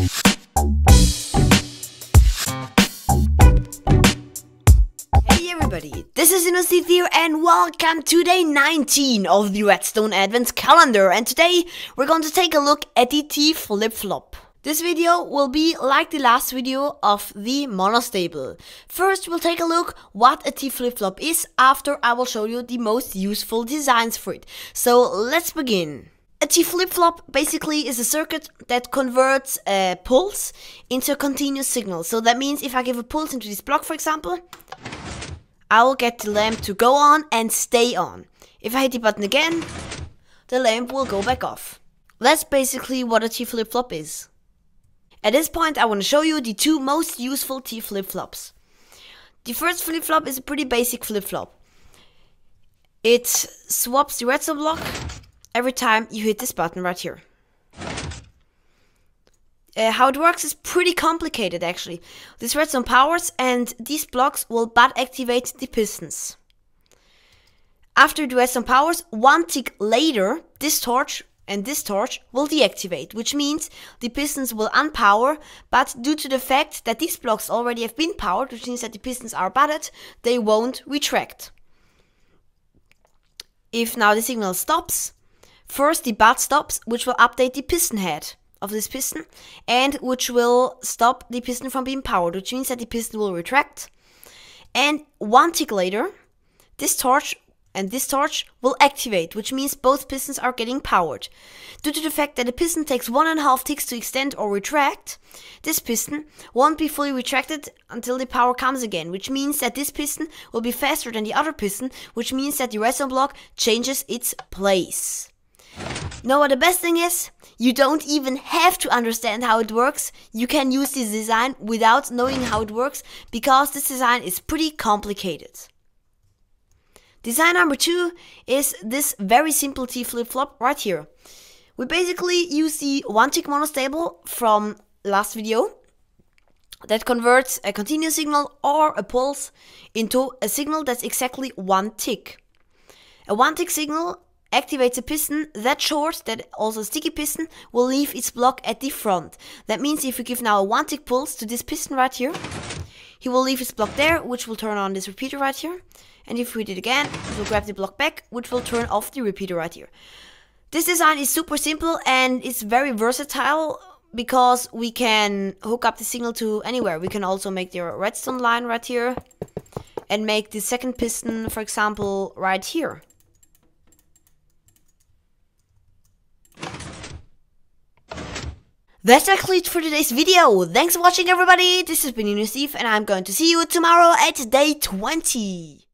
Hey everybody, this is Steve here and welcome to day 19 of the Redstone Advent Calendar, and today we're going to take a look at the T flip-flop. This video will be like the last video of the monostable. First we'll take a look what a T flip-flop is, after I will show you the most useful designs for it. So let's begin. A T flip-flop basically is a circuit that converts a pulse into a continuous signal. So that means if I give a pulse into this block, for example, I will get the lamp to go on and stay on. If I hit the button again, the lamp will go back off. That's basically what a T flip-flop is. At this point I want to show you the two most useful T flip-flops. The first flip-flop is a pretty basic flip-flop. It swaps the redstone block every time you hit this button right here. How it works is pretty complicated actually. This redstone powers and these blocks will but activate the pistons. After the redstone powers, one tick later, this torch and this torch will deactivate, which means the pistons will unpower, but due to the fact that these blocks already have been powered, which means that the pistons are butted, they won't retract. If now the signal stops, first the butt stops, which will update the piston head of this piston, and which will stop the piston from being powered, which means that the piston will retract. And one tick later, this torch and this torch will activate, which means both pistons are getting powered. Due to the fact that the piston takes 1.5 ticks to extend or retract, this piston won't be fully retracted until the power comes again, which means that this piston will be faster than the other piston, which means that the redstone block changes its place. Know what the best thing is? You don't even have to understand how it works. You can use this design without knowing how it works, because this design is pretty complicated. Design number 2 is this very simple T flip-flop right here. We basically use the one tick monostable from last video that converts a continuous signal or a pulse into a signal that's exactly one tick. A one tick signal activates a piston that short, that also sticky piston, will leave its block at the front. That means if we give now a one tick pulse to this piston right here, he will leave his block there, which will turn on this repeater right here. And if we hit it again, it will grab the block back, which will turn off the repeater right here. This design is super simple and it's very versatile because we can hook up the signal to anywhere. We can also make the redstone line right here and make the second piston, for example, right here. That's actually it for today's video. Thanks for watching everybody. This has been Steve and I'm going to see you tomorrow at day 20.